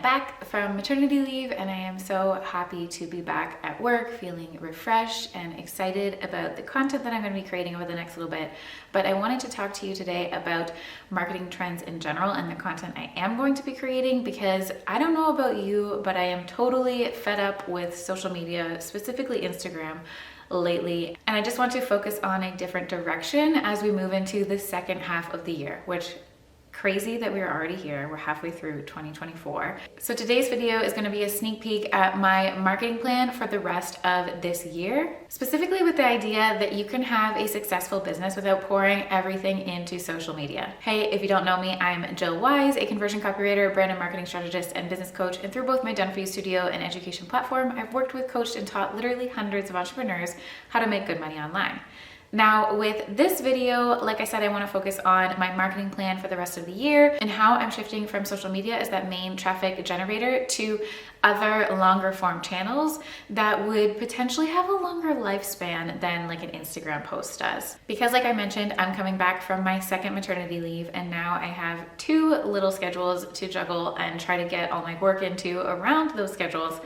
back from maternity leave and I am so happy to be back at work, feeling refreshed and excited about the content that I'm going to be creating over the next little bit. But I wanted to talk to you today about marketing trends in general and the content I am going to be creating, because I don't know about you, but I am totally fed up with social media, specifically Instagram, lately. And I just want to focus on a different direction as we move into the second half of the year, which crazy that we're already here. We're halfway through 2024. So today's video is going to be a sneak peek at my marketing plan for the rest of this year, specifically with the idea that you can have a successful business without pouring everything into social media. Hey, if you don't know me, I'm Jill Wise, a conversion copywriter, brand and marketing strategist, and business coach. And through both my Done For You studio and education platform, I've worked with, coached, and taught literally hundreds of entrepreneurs how to make good money online. Now, with this video, like I said, I want to focus on my marketing plan for the rest of the year and how I'm shifting from social media as that main traffic generator to other longer form channels that would potentially have a longer lifespan than like an Instagram post does. Because like I mentioned, I'm coming back from my second maternity leave and now I have two little schedules to juggle and try to get all my work into around those schedules.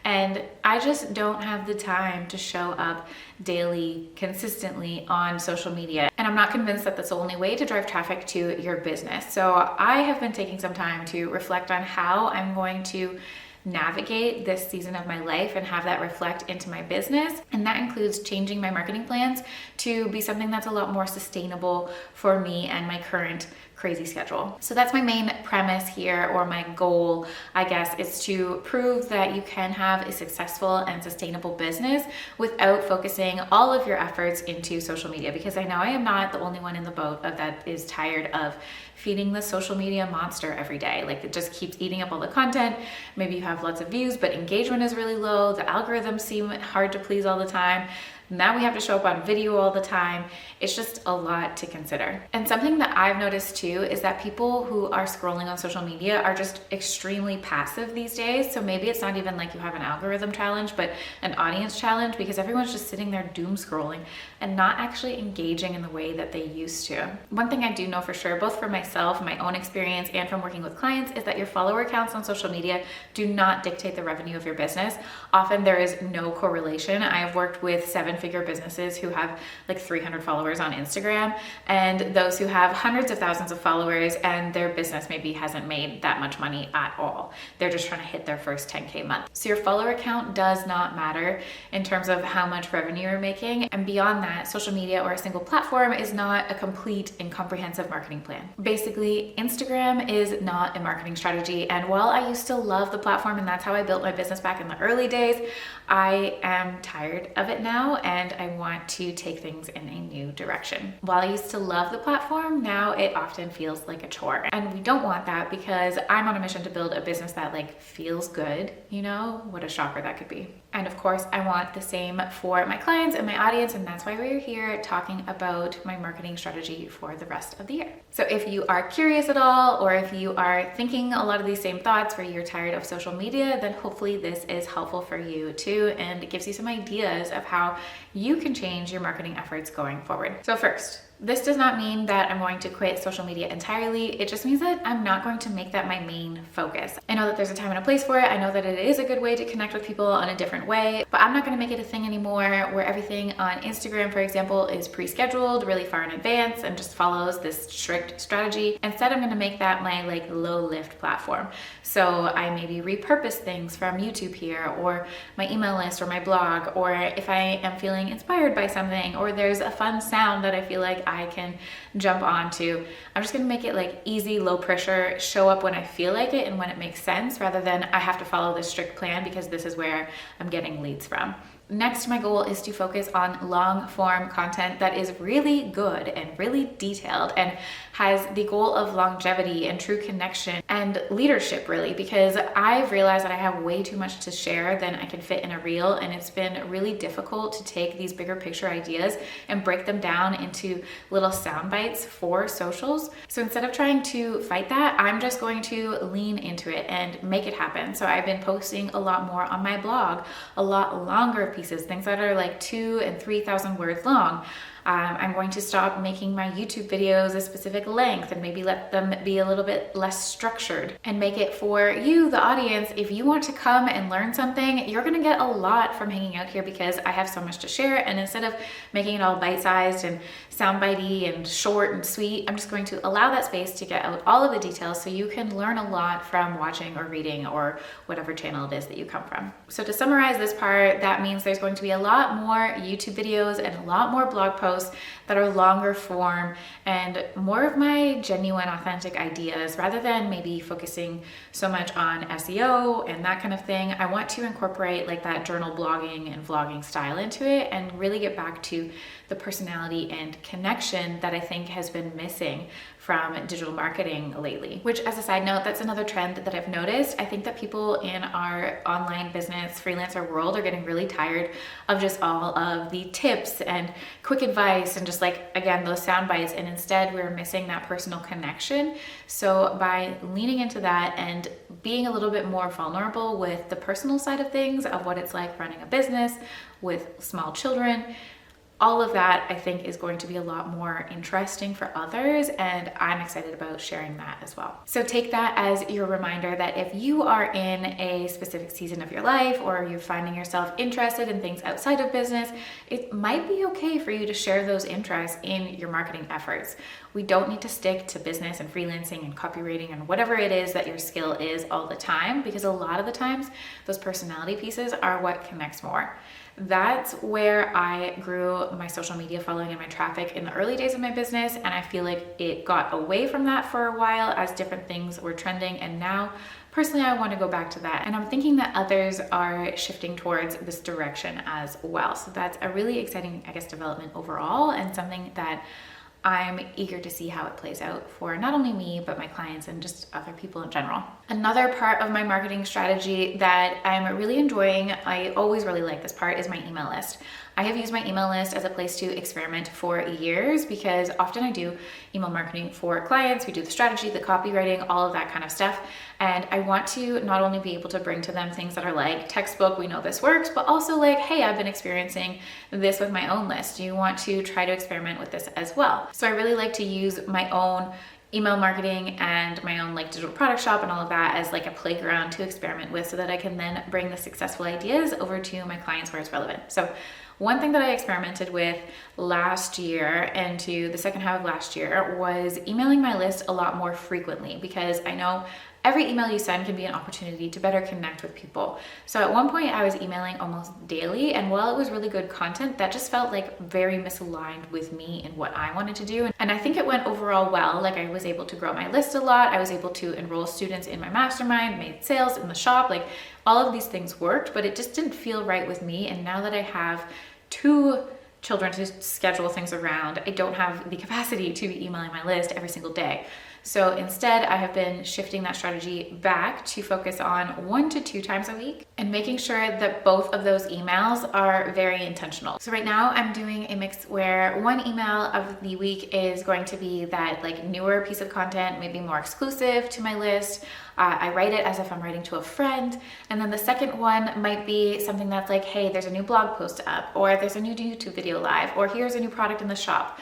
And I just don't have the time to show up daily, consistently on social media. And I'm not convinced that that's the only way to drive traffic to your business. So I have been taking some time to reflect on how I'm going to navigate this season of my life and have that reflect into my business. And that includes changing my marketing plans to be something that's a lot more sustainable for me and my current crazy schedule. So that's my main premise here, or my goal, I guess, is to prove that you can have a successful and sustainable business without focusing all of your efforts into social media. Because I know I am not the only one in the boat that is tired of feeding the social media monster every day. Like, it just keeps eating up all the content. Maybe you have lots of views, but engagement is really low. The algorithms seem hard to please all the time. Now we have to show up on video all the time. It's just a lot to consider. And something that I've noticed too is that people who are scrolling on social media are just extremely passive these days. So maybe it's not even like you have an algorithm challenge, but an audience challenge, because everyone's just sitting there doom scrolling and not actually engaging in the way that they used to. One thing I do know for sure, both for myself, my own experience, and from working with clients, is that your follower counts on social media do not dictate the revenue of your business. Often there is no correlation. I have worked with seven-figure businesses who have like 300 followers on Instagram, and those who have hundreds of thousands of followers and their business maybe hasn't made that much money at all. They're just trying to hit their first 10K month. So your follower count does not matter in terms of how much revenue you're making. And beyond that, social media or a single platform is not a complete and comprehensive marketing plan. Basically, Instagram is not a marketing strategy. And while I used to love the platform and that's how I built my business back in the early days, I am tired of it now and I want to take things in a new direction. While I used to love the platform, now it often feels like a chore. And we don't want that, because I'm on a mission to build a business that like feels good. You know, what a shocker that could be. And of course, I want the same for my clients and my audience, and that's why we're here talking about my marketing strategy for the rest of the year. So if you are curious at all, or if you are thinking a lot of these same thoughts where you're tired of social media, then hopefully this is helpful for you too, and it gives you some ideas of how you can change your marketing efforts going forward. So first, this does not mean that I'm going to quit social media entirely. It just means that I'm not going to make that my main focus. I know that there's a time and a place for it. I know that it is a good way to connect with people in a different way, but I'm not going to make it a thing anymore where everything on Instagram, for example, is pre-scheduled really far in advance and just follows this strict strategy. Instead, I'm going to make that my like low lift platform. So I maybe repurpose things from YouTube here, or my email list, or my blog, or if I am feeling inspired by something, or there's a fun sound that I feel like I can jump onto, I'm just gonna make it like easy, low pressure, show up when I feel like it and when it makes sense, rather than I have to follow this strict plan because this is where I'm getting leads from. Next, my goal is to focus on long form content that is really good and really detailed and has the goal of longevity and true connection and leadership, really, because I've realized that I have way too much to share than I can fit in a reel, and it's been really difficult to take these bigger picture ideas and break them down into little sound bites for socials. So instead of trying to fight that, I'm just going to lean into it and make it happen. So I've been posting a lot more on my blog, a lot longer pieces, things that are like 2,000 and 3,000 words long. I'm going to stop making my YouTube videos a specific length and maybe let them be a little bit less structured and make it for you, the audience. If you want to come and learn something, you're gonna get a lot from hanging out here because I have so much to share. And instead of making it all bite-sized and soundbitey and short and sweet, I'm just going to allow that space to get out all of the details so you can learn a lot from watching or reading or whatever channel it is that you come from. So to summarize this part, that means there's going to be a lot more YouTube videos and a lot more blog posts that are longer form and more of my genuine, authentic ideas rather than maybe focusing so much on SEO and that kind of thing. I want to incorporate like that journal blogging and vlogging style into it and really get back to the personality and connection that I think has been missing from digital marketing lately. Which, as a side note, that's another trend that I've noticed. I think that people in our online business freelancer world are getting really tired of just all of the tips and quick advice and just like, again, those sound bites, and instead we're missing that personal connection. So by leaning into that and being a little bit more vulnerable with the personal side of things, of what it's like running a business with small children, all of that I think is going to be a lot more interesting for others, and I'm excited about sharing that as well. So take that as your reminder that if you are in a specific season of your life or you're finding yourself interested in things outside of business, it might be okay for you to share those interests in your marketing efforts. We don't need to stick to business and freelancing and copywriting and whatever it is that your skill is all the time, because a lot of the times those personality pieces are what connects more. That's where I grew my social media following and my traffic in the early days of my business, and I feel like it got away from that for a while as different things were trending, and now personally I want to go back to that, and I'm thinking that others are shifting towards this direction as well. So that's a really exciting, I guess, development overall, and something that I'm eager to see how it plays out for not only me, but my clients and just other people in general. Another part of my marketing strategy that I'm really enjoying, I always really like this part, is my email list. I have used my email list as a place to experiment for years because often I do email marketing for clients. We do the strategy, the copywriting, all of that kind of stuff. And I want to not only be able to bring to them things that are like textbook, we know this works, but also like, hey, I've been experiencing this with my own list. Do you want to try to experiment with this as well? So I really like to use my own email marketing and my own like digital product shop and all of that as like a playground to experiment with so that I can then bring the successful ideas over to my clients where it's relevant. So one thing that I experimented with last year and to the second half of last year was emailing my list a lot more frequently, because I know every email you send can be an opportunity to better connect with people. So at one point I was emailing almost daily, and while it was really good content, that just felt like very misaligned with me and what I wanted to do. And I think it went overall well. Like I was able to grow my list a lot. I was able to enroll students in my mastermind, made sales in the shop, like all of these things worked, but it just didn't feel right with me. And now that I have 2 children to schedule things around, I don't have the capacity to be emailing my list every single day. So instead, I have been shifting that strategy back to focus on 1 to 2 times a week and making sure that both of those emails are very intentional. So right now I'm doing a mix where one email of the week is going to be that like newer piece of content, maybe more exclusive to my list. I write it as if I'm writing to a friend. And then the second one might be something that's like, hey, there's a new blog post up, or there's a new YouTube video live, or here's a new product in the shop.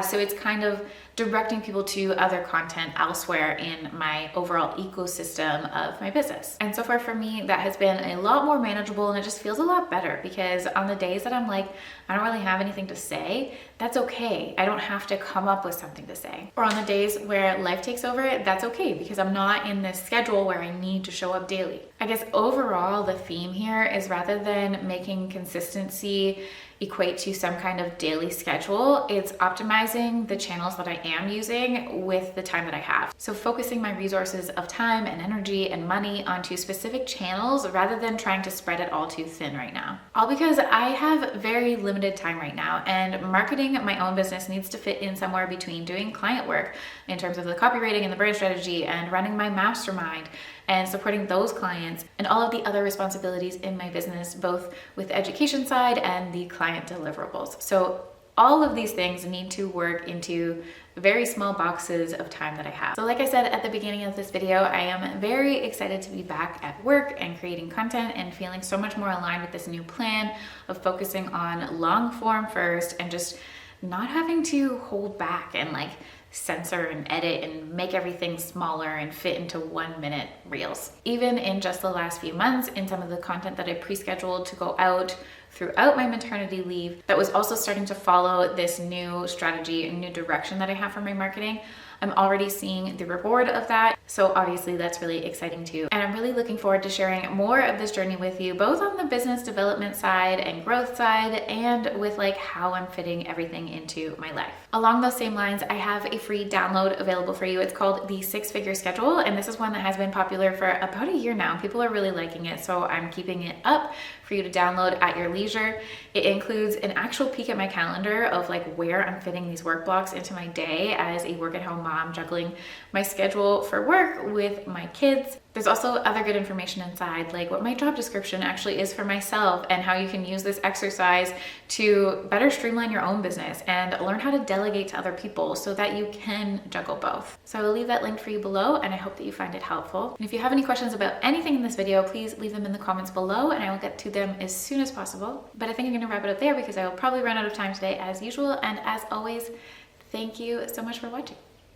So it's kind of directing people to other content elsewhere in my overall ecosystem of my business. And so far for me, that has been a lot more manageable, and it just feels a lot better, because on the days that I'm like, I don't really have anything to say, that's okay. I don't have to come up with something to say. Or on the days where life takes over, that's okay, because I'm not in this schedule where I need to show up daily. I guess overall the theme here is, rather than making consistency equate to some kind of daily schedule, it's optimizing the channels that I am using with the time that I have. So focusing my resources of time and energy and money onto specific channels rather than trying to spread it all too thin right now. All because I have very limited time right now, and marketing my own business needs to fit in somewhere between doing client work in terms of the copywriting and the brand strategy and running my mastermind and supporting those clients and all of the other responsibilities in my business, both with the education side and the client deliverables. So all of these things need to work into very small boxes of time that I have. So like I said at the beginning of this video, I am very excited to be back at work and creating content and feeling so much more aligned with this new plan of focusing on long form first and just not having to hold back and like censor and edit and make everything smaller and fit into 1-minute reels. Even in just the last few months, in some of the content that I pre-scheduled to go out throughout my maternity leave, that was also starting to follow this new strategy and new direction that I have for my marketing, I'm already seeing the reward of that. So obviously that's really exciting too. And I'm really looking forward to sharing more of this journey with you, both on the business development side and growth side, and with like how I'm fitting everything into my life. Along those same lines, I have a free download available for you. It's called the 6-Figure Schedule. And this is one that has been popular for about a year now. People are really liking it. So I'm keeping it up for you to download at your leisure. It includes an actual peek at my calendar of like where I'm fitting these work blocks into my day as a work at home mom, juggling my schedule for work with my kids. There's also other good information inside, like what my job description actually is for myself and how you can use this exercise to better streamline your own business and learn how to delegate to other people so that you can juggle both. So I will leave that link for you below, and I hope that you find it helpful. And if you have any questions about anything in this video, please leave them in the comments below and I will get to them as soon as possible. But I think I'm going to wrap it up there because I will probably run out of time today as usual. And as always, thank you so much for watching.